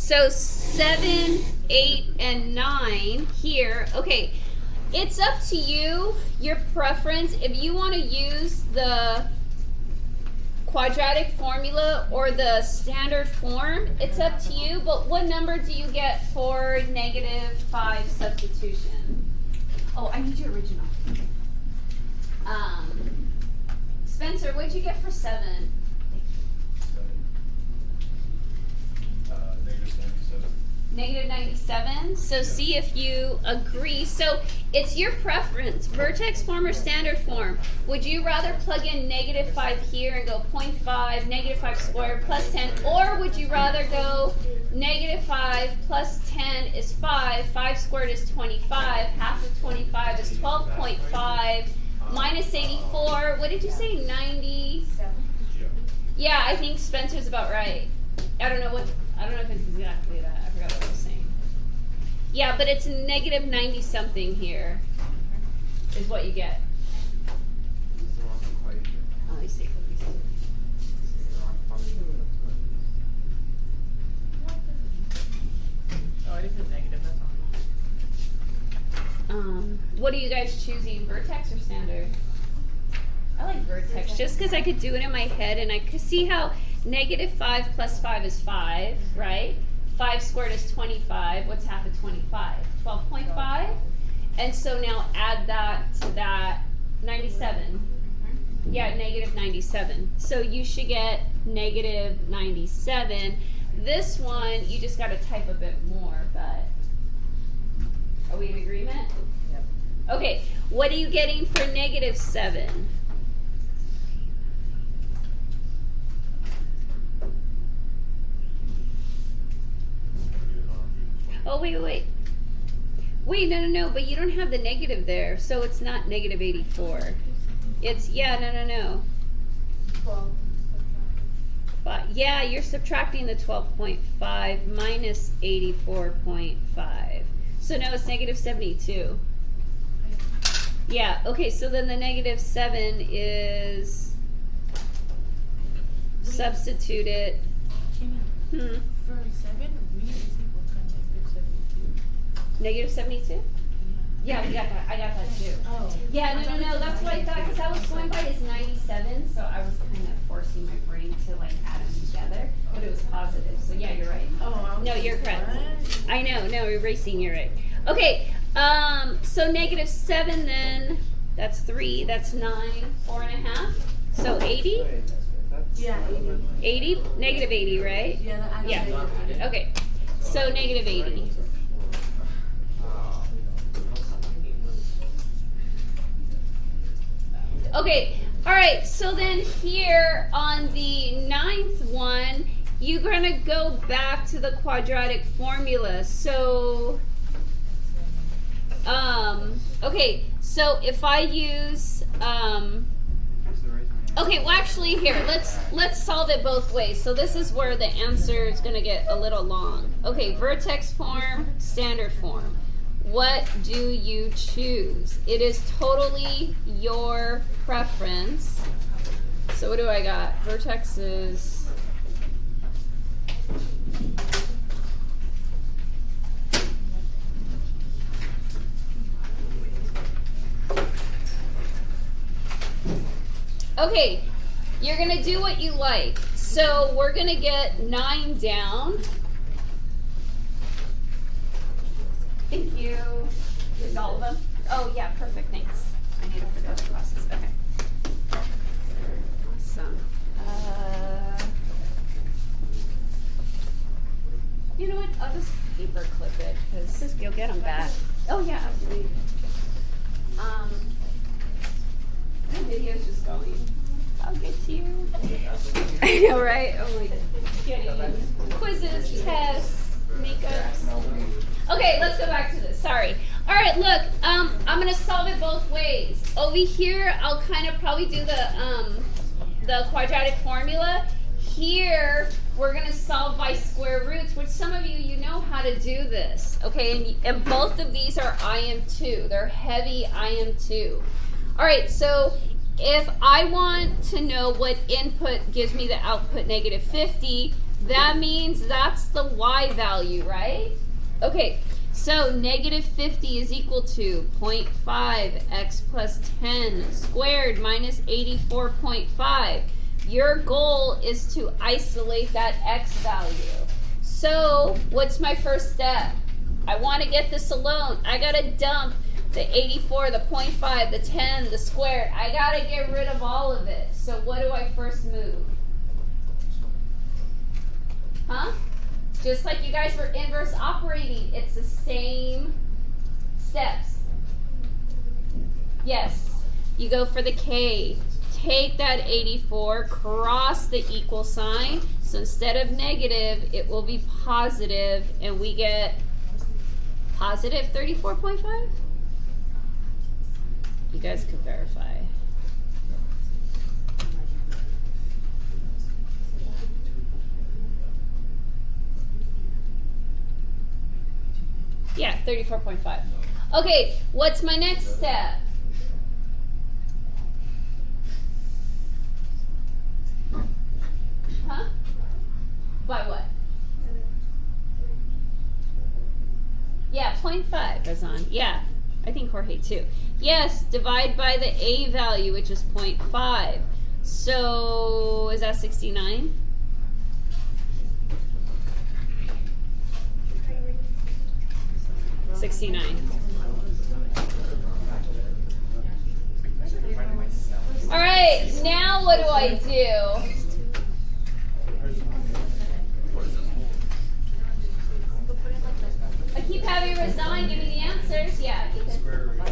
So 7, 8, and 9 here. Okay, it's up to you, your preference. If you want to use the quadratic formula or the standard form, it's up to you. But what number do you get for -5 substitution? Oh, I need your original. Spencer, what'd you get for 7? -97. So see if you agree. So it's your preference, vertex form or standard form. Would you rather plug in -5 here and go 0.5, -5 squared plus 10, or would you rather go -5 plus 10 is 5, 5 squared is 25, half of 25 is 12.5, minus 84, what did you say, 97? Yeah, I think Spencer's about right. I don't know if it's exactly that. I forgot what I was saying. Yeah, but it's -90 something here is what you get. Let me see. Oh, it isn't negative, that's all. What are you guys choosing, vertex or standard? I like vertex just because I could do it in my head and I could see how -5 plus 5 is 5, right? 5 squared is 25. What's half of 25? 12.5. And so now add that to that 97. Yeah, -97. So you should get -97. This one, you just got to type a bit more, but are we in agreement? Yep. Okay, what are you getting for -7? Oh, wait. Wait, no, but you don't have the negative there, so it's not -84. It's, no. 12. Yeah, you're subtracting the 12.5 minus 84.5. So now it's -72. Yeah, okay, so then the -7 is, substitute it. For 7, read is equal to -72. -72? Yeah, we got that. I got that too. Oh. Yeah, no. That's what I thought, because I was going by his 97, so I was kind of forcing my brain to like add them together, but it was positive. So yeah, you're right. Oh, no, you're correct. What? I know. No, erasing. You're right. Okay. So -7 then. That's 3. That's 9. 4.5. So 80. Yeah, 80. -80, right? Yeah. Okay. So -80. Okay, all right, so then here on the 9th one, you're gonna go back to the quadratic formula. So, okay, so if I use, okay, well actually here, let's solve it both ways. So this is where the answer is gonna get a little long. Okay, vertex form, standard form. What do you choose? It is totally your preference. So what do I got? Vertex is okay, you're gonna do what you like. So we're gonna get 9 down. Thank you. Is all of them? Oh, yeah, perfect, thanks. I need to forget the process. Okay. Awesome. You know what? I'll just paper clip it because you'll get them back. Oh, yeah, absolutely. The video's just going. I'll get to you. I know, right? Oh my God. Getting quizzes, tests, makeups. Okay, let's go back to this. Sorry. All right, look, I'm gonna solve it both ways. Over here, I'll kind of probably do the quadratic formula. Here, we're gonna solve by square roots, which some of you know how to do this. Okay, and both of these are IM2. They're heavy IM2. All right, so if I want to know what input gives me the output -50, That means that's the y value, right? Okay, so negative 50 is equal to 0.5 x plus 10 squared minus 84.5. Your goal is to isolate that x value. So what's my first step? I want to get this alone. I got to dump the 84, the 0.5, the 10, the squared. I got to get rid of all of it. So what do I first move? Huh? Just like you guys were inverse operating, it's the same steps. Yes, you go for the k. Take that 84, cross the equal sign. So instead of negative, it will be positive, and we get positive 34.5. You guys could verify. Yeah, 34.5. Okay, what's my next step? Huh? By what? Yeah, 0.5 goes on. Yeah, I think Jorge too. Yes, divide by the A value, which is 0.5. So, is that 69? All right, now what do I do? I keep having Razan give me the answers. Yeah.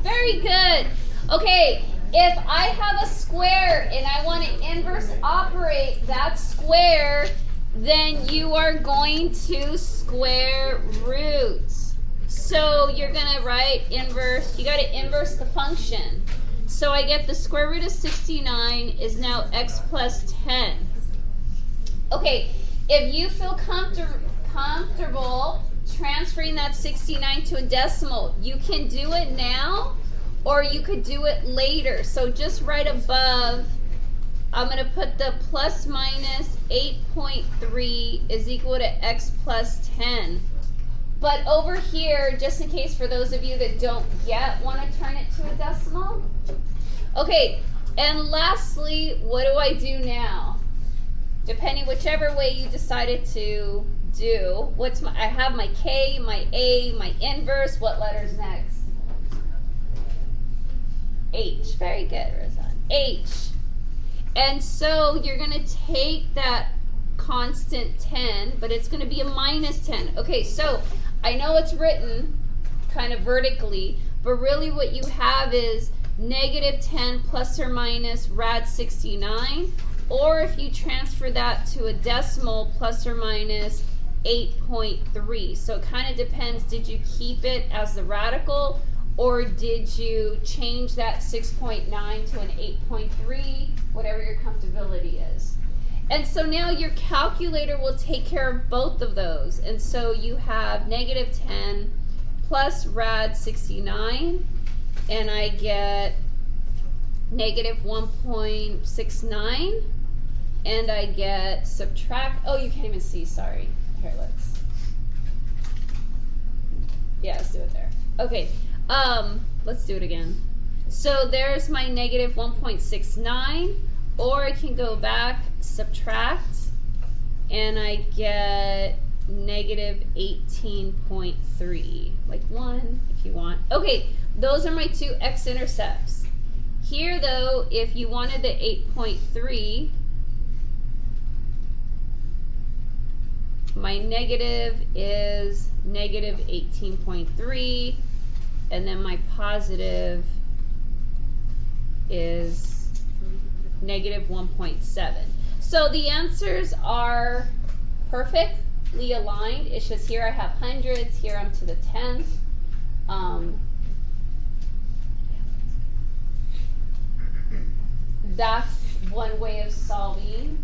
Very good. Okay, if I have a square and I want to inverse operate that square, then you are going to square roots. So you're going to write inverse. You got to inverse the function. So I get the square root of 69 is now x plus 10. Okay, if you feel comfortable transferring that 69 to a decimal, you can do it now or you could do it later. So just right above, I'm going to put the plus minus 8.3 is equal to x plus 10. But over here, just in case for those of you that don't yet want to turn it to a decimal. Okay, and lastly, what do I do now? Depending whichever way you decided to do, I have my K, my A, my inverse. What letter's next? H. Very good, Razan. H. And so you're going to take that constant 10, but it's going to be a minus 10. Okay, so I know it's written kind of vertically, but really what you have is negative 10 plus or minus rad 69, or if you transfer that to a decimal, plus or minus 8.3. So it kind of depends, did you keep it as the radical, or did you change that 6.9 to an 8.3, whatever your comfortability is. And so now your calculator will take care of both of those. And so you have negative 10 plus rad 69, and I get negative 1.69, and I get subtract, oh, you can't even see, sorry. Here, let's do it there. Okay, let's do it again. So there's my negative 1.69, or I can go back, subtract, and I get negative 18.3, like 1 if you want. Okay, those are my two x-intercepts. Here though, if you wanted the 8.3, my negative is negative 18.3, and then my positive is negative 1.7. So the answers are perfectly aligned. It's just here I have hundreds, here I'm to the 10th. That's one way of solving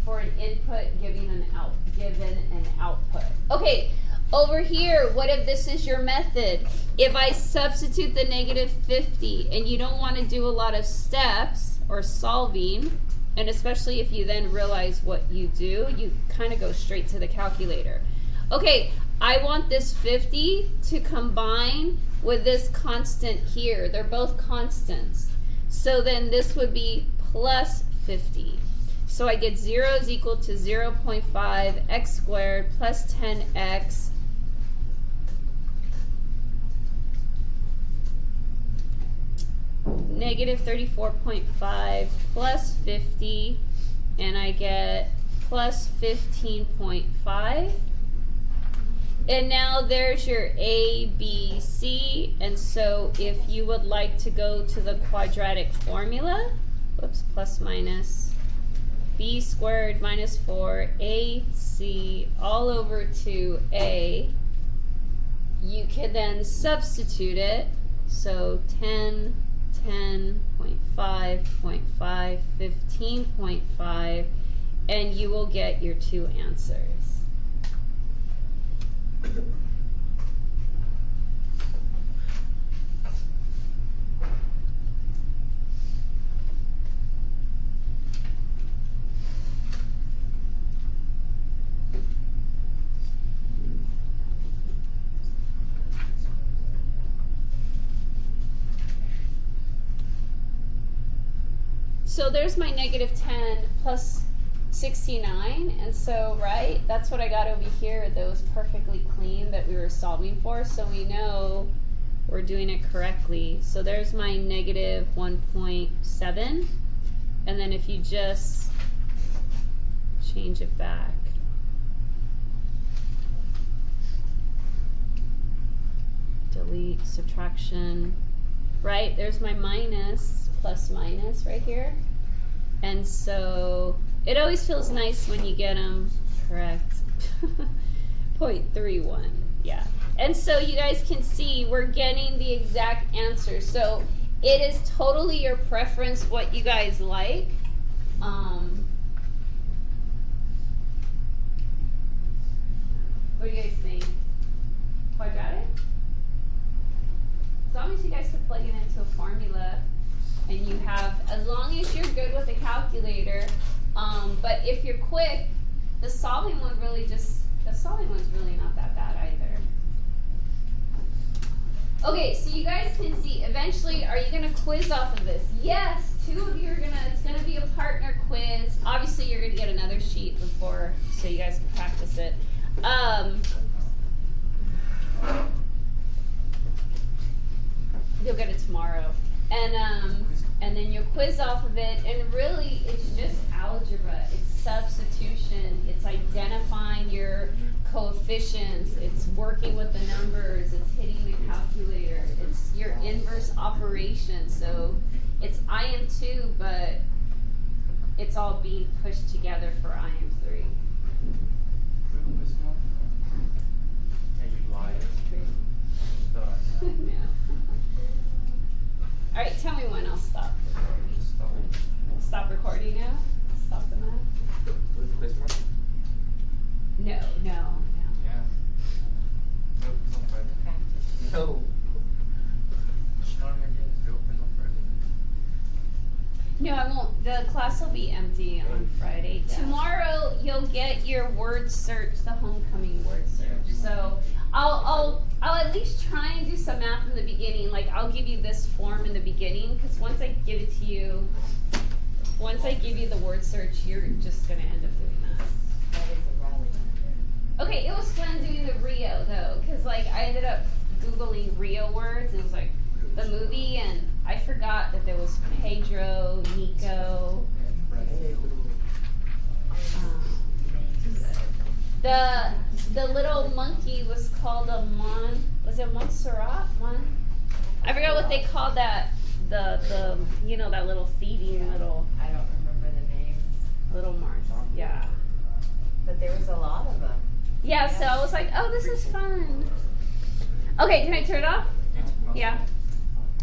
for an input given an output. Okay, over here, what if this is your method? If I substitute the negative 50 and you don't want to do a lot of steps or solving, And especially if you then realize what you do, you kind of go straight to the calculator. Okay, I want this 50 to combine with this constant here. They're both constants. So then this would be plus 50. So I get 0 is equal to 0.5 x squared plus 10x negative 34.5 plus 50, and I get plus 15.5. And now there's your A, B, C, and so if you would like to go to the quadratic formula, whoops, plus minus B squared minus 4AC all over 2A, you can then substitute it, so 10, 10.5, 0.5, 15.5, and you will get your two answers. So there's my negative 10 plus 69, and so, right, that's what I got over here, those perfectly clean that we were solving for, so we know we're doing it correctly. So there's my negative 1.7, and then if you just change it back, delete, subtraction, right, there's my minus, plus minus right here. And so it always feels nice when you get them correct. 0.31, yeah. And so you guys can see we're getting the exact answer. So it is totally your preference what you guys like. What do you guys think? Quadratic? As long as you guys can plug it into a formula, and you have, as long as you're good with the calculator, but if you're quick, the solving one's really not that bad either. Okay, so you guys can see, eventually, are you gonna quiz off of this? Yes, two of you are it's gonna be a partner quiz. Obviously, you're gonna get another sheet before, so you guys can practice it. You'll get it tomorrow. And then you'll quiz off of it, and really it's just algebra, it's substitution, it's identifying your coefficients, it's working with the numbers, it's hitting the calculator, it's your inverse operation. So it's im2, but it's all being pushed together for im3. No. All right, tell me when I'll stop recording. Stop recording now? Stop the math? No. Yeah. Nope, it's on Friday. No. No, I won't. The class will be empty on Friday. Yeah. Tomorrow you'll get your word search, the homecoming word search. So I'll at least try and do some math in the beginning. Like I'll give you this form in the beginning, because once I give it to you, once I give you the word search, you're just gonna end up doing that. Okay, it was fun doing the Rio though, because like I ended up Googling Rio words, and it was like the movie, and I forgot that there was Pedro, Nico. The little monkey was called a was it Montserrat? I forgot what they called that. The you know, that little thieving little. I don't remember the names. Little Mars. Yeah. But there was a lot of them. Yeah. So I was like, oh, this is fun. Okay, can I turn it off? Yeah.